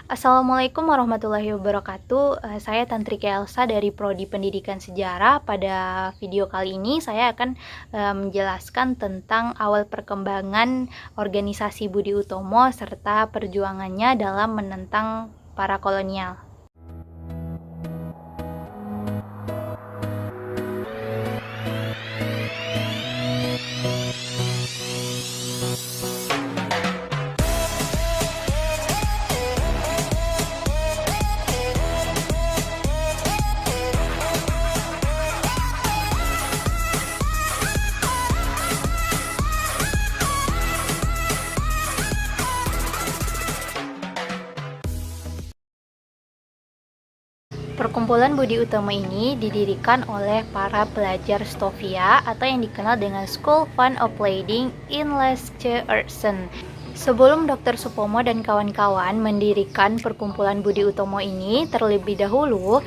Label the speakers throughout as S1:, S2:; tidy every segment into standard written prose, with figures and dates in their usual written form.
S1: Assalamualaikum warahmatullahi wabarakatuh. Saya Tantrika Elsa dari Prodi Pendidikan Sejarah. Pada video kali ini saya akan menjelaskan tentang awal perkembangan organisasi Budi Utomo serta perjuangannya dalam menentang para kolonial. Perkumpulan Budi Utomo ini didirikan oleh para pelajar Stovia atau yang dikenal dengan School Fund of Leiding in Lesche-Ertsen. Sebelum Dr. Supomo dan kawan-kawan mendirikan perkumpulan Budi Utomo ini, terlebih dahulu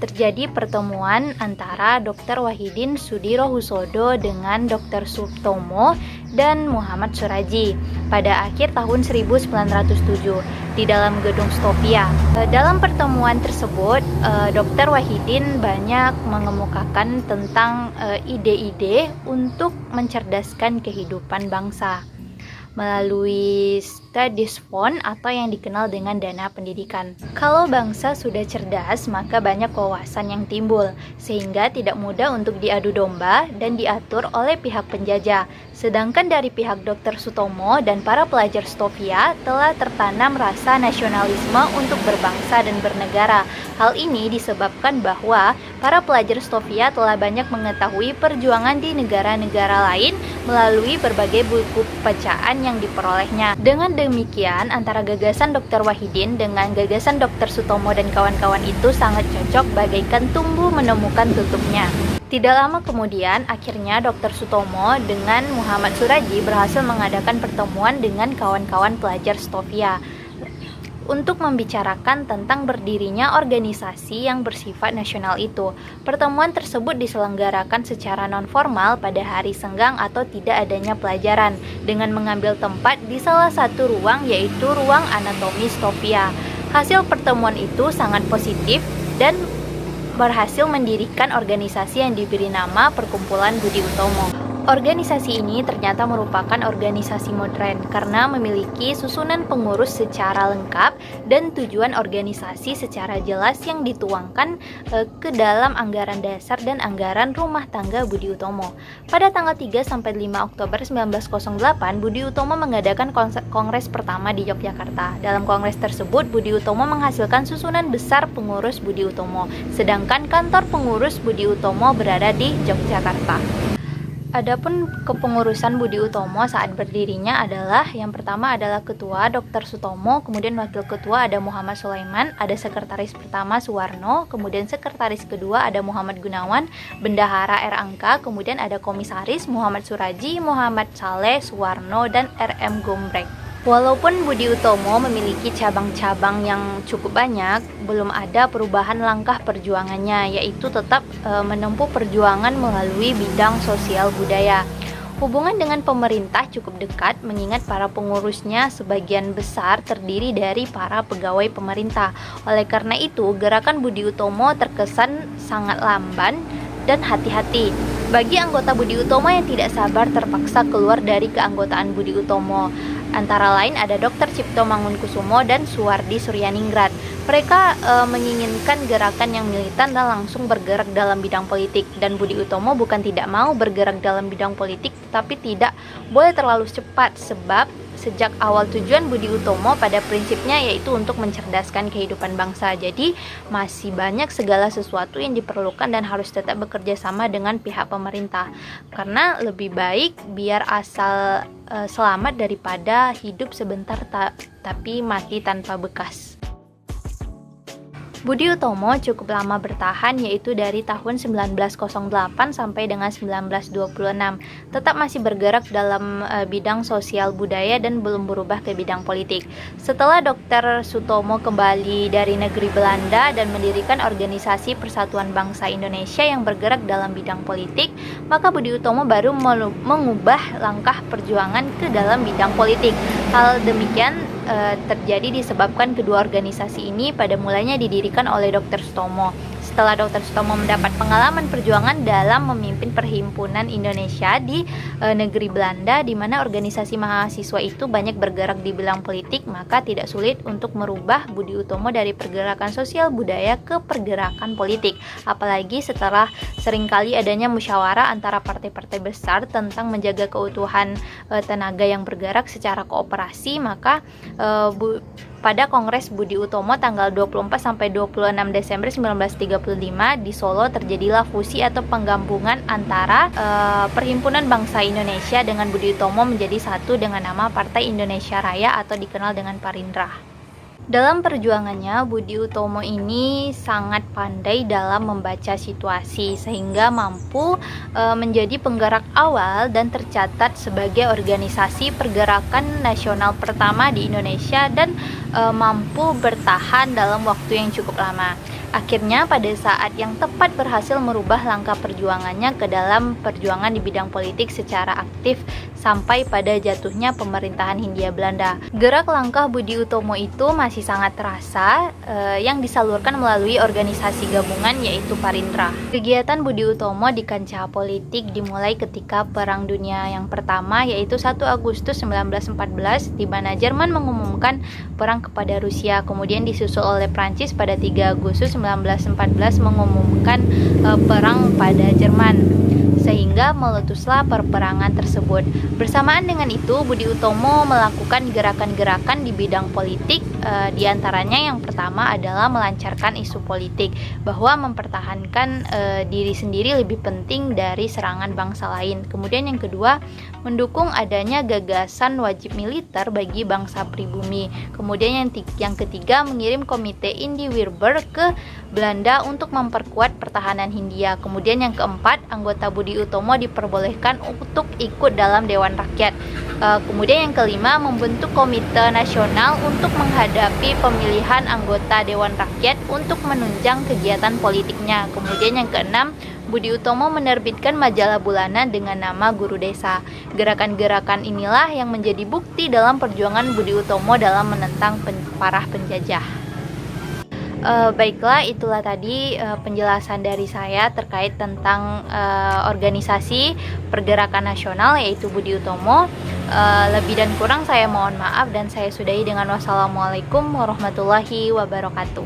S1: terjadi pertemuan antara Dr. Wahidin Sudirohusodo dengan Dr. Sutomo dan Muhammad Suryaji pada akhir tahun 1907 di dalam gedung Stovia. Dalam pertemuan tersebut, Dr. Wahidin banyak mengemukakan tentang ide-ide untuk mencerdaskan kehidupan bangsa melalui studies fund atau yang dikenal dengan dana pendidikan. Kalau bangsa sudah cerdas, maka banyak wawasan yang timbul, sehingga tidak mudah untuk diadu domba dan diatur oleh pihak penjajah. Sedangkan dari pihak Dr. Sutomo dan para pelajar Stovia telah tertanam rasa nasionalisme untuk berbangsa dan bernegara. Hal ini disebabkan bahwa para pelajar Stovia telah banyak mengetahui perjuangan di negara-negara lain melalui berbagai buku bacaan yang diperolehnya. Dengan demikian, antara gagasan Dr. Wahidin dengan gagasan Dr. Sutomo dan kawan-kawan itu sangat cocok bagaikan tumbuh menemukan tutupnya. Tidak lama kemudian, akhirnya Dr. Sutomo dengan Muhammad Suryaji berhasil mengadakan pertemuan dengan kawan-kawan pelajar Stovia untuk membicarakan tentang berdirinya organisasi yang bersifat nasional itu. Pertemuan tersebut diselenggarakan secara non-formal pada hari senggang atau tidak adanya pelajaran, dengan mengambil tempat di salah satu ruang, yaitu ruang anatomi Stovia. Hasil pertemuan itu sangat positif dan berhasil mendirikan organisasi yang diberi nama Perkumpulan Budi Utomo. Organisasi ini ternyata merupakan organisasi modern karena memiliki susunan pengurus secara lengkap dan tujuan organisasi secara jelas yang dituangkan ke dalam anggaran dasar dan anggaran rumah tangga Budi Utomo. Pada tanggal 3-5 Oktober 1908, Budi Utomo mengadakan kongres pertama di Yogyakarta. Dalam kongres tersebut, Budi Utomo menghasilkan susunan besar pengurus Budi Utomo, sedangkan kantor pengurus Budi Utomo berada di Yogyakarta. Adapun kepengurusan Budi Utomo saat berdirinya adalah, yang pertama adalah ketua Dr. Sutomo, kemudian wakil ketua ada Muhammad Sulaiman, ada sekretaris pertama Suwarno, kemudian sekretaris kedua ada Muhammad Gunawan, bendahara R. Angka, kemudian ada komisaris Muhammad Suryaji, Muhammad Saleh, Suwarno, dan R.M. Gombrek. Walaupun Budi Utomo memiliki cabang-cabang yang cukup banyak, belum ada perubahan langkah perjuangannya, yaitu tetap menempuh perjuangan melalui bidang sosial budaya. Hubungan dengan pemerintah cukup dekat, mengingat para pengurusnya sebagian besar terdiri dari para pegawai pemerintah. Oleh karena itu, gerakan Budi Utomo terkesan sangat lamban dan hati-hati. Bagi anggota Budi Utomo yang tidak sabar terpaksa keluar dari keanggotaan Budi Utomo. Antara lain ada Dr. Cipto Mangunkusumo dan Suwardi Suryaningrat. Mereka menginginkan gerakan yang militan dan langsung bergerak dalam bidang politik. Dan Budi Utomo bukan tidak mau bergerak dalam bidang politik, tapi tidak boleh terlalu cepat, sebab sejak awal tujuan Budi Utomo pada prinsipnya yaitu untuk mencerdaskan kehidupan bangsa. Jadi masih banyak segala sesuatu yang diperlukan dan harus tetap bekerja sama dengan pihak pemerintah. Karena lebih baik biar asal selamat daripada hidup sebentar tapi mati tanpa bekas. Budi Utomo cukup lama bertahan, yaitu dari tahun 1908 sampai dengan 1926. Tetap masih bergerak dalam bidang sosial budaya dan belum berubah ke bidang politik. Setelah Dr. Sutomo kembali dari negeri Belanda dan mendirikan organisasi Persatuan Bangsa Indonesia yang bergerak dalam bidang politik, maka Budi Utomo baru mengubah langkah perjuangan ke dalam bidang politik. Hal demikian terjadi disebabkan kedua organisasi ini pada mulanya didirikan oleh Dr. Sutomo. Setelah Dr. Sutomo mendapat pengalaman perjuangan dalam memimpin Perhimpunan Indonesia di negeri Belanda, di mana organisasi mahasiswa itu banyak bergerak di bidang politik, maka tidak sulit untuk merubah Budi Utomo dari pergerakan sosial budaya ke pergerakan politik. Apalagi setelah seringkali adanya musyawarah antara partai-partai besar tentang menjaga keutuhan tenaga yang bergerak secara kooperasi, maka pada Kongres Budi Utomo tanggal 24 sampai 26 Desember 1935 di Solo terjadilah fusi atau penggabungan antara Perhimpunan Bangsa Indonesia dengan Budi Utomo menjadi satu dengan nama Partai Indonesia Raya atau dikenal dengan Parindra. Dalam perjuangannya, Budi Utomo ini sangat pandai dalam membaca situasi sehingga mampu menjadi penggerak awal dan tercatat sebagai organisasi pergerakan nasional pertama di Indonesia dan mampu bertahan dalam waktu yang cukup lama. Akhirnya pada saat yang tepat berhasil merubah langkah perjuangannya ke dalam perjuangan di bidang politik secara aktif sampai pada jatuhnya pemerintahan Hindia Belanda. Gerak langkah Budi Utomo itu masih sangat terasa yang disalurkan melalui organisasi gabungan yaitu Parindra. Kegiatan Budi Utomo di kancah politik dimulai ketika Perang Dunia yang pertama yaitu 1 Agustus 1914 di mana Jerman mengumumkan perang kepada Rusia, kemudian disusul oleh Prancis pada 3 Agustus 1914 mengumumkan perang pada Jerman, sehingga meletuslah perperangan tersebut. Bersamaan dengan itu, Budi Utomo melakukan gerakan-gerakan di bidang politik, diantaranya yang pertama adalah melancarkan isu politik, bahwa mempertahankan diri sendiri lebih penting dari serangan bangsa lain. Kemudian yang kedua, mendukung adanya gagasan wajib militer bagi bangsa pribumi. Kemudian yang ketiga, mengirim komite Indie-Weerber ke Belanda untuk memperkuat pertahanan Hindia. Kemudian yang keempat, anggota Budi Utomo diperbolehkan untuk ikut dalam Dewan Rakyat. Kemudian yang kelima, membentuk komite nasional untuk menghadapi pemilihan anggota Dewan Rakyat untuk menunjang kegiatan politiknya. Kemudian yang keenam, Budi Utomo menerbitkan majalah bulanan dengan nama Guru Desa. Gerakan-gerakan inilah yang menjadi bukti dalam perjuangan Budi Utomo dalam menentang para penjajah. Baiklah, itulah tadi penjelasan dari saya terkait tentang organisasi pergerakan nasional yaitu Budi Utomo. Lebih dan kurang saya mohon maaf dan saya sudahi dengan wassalamualaikum warahmatullahi wabarakatuh.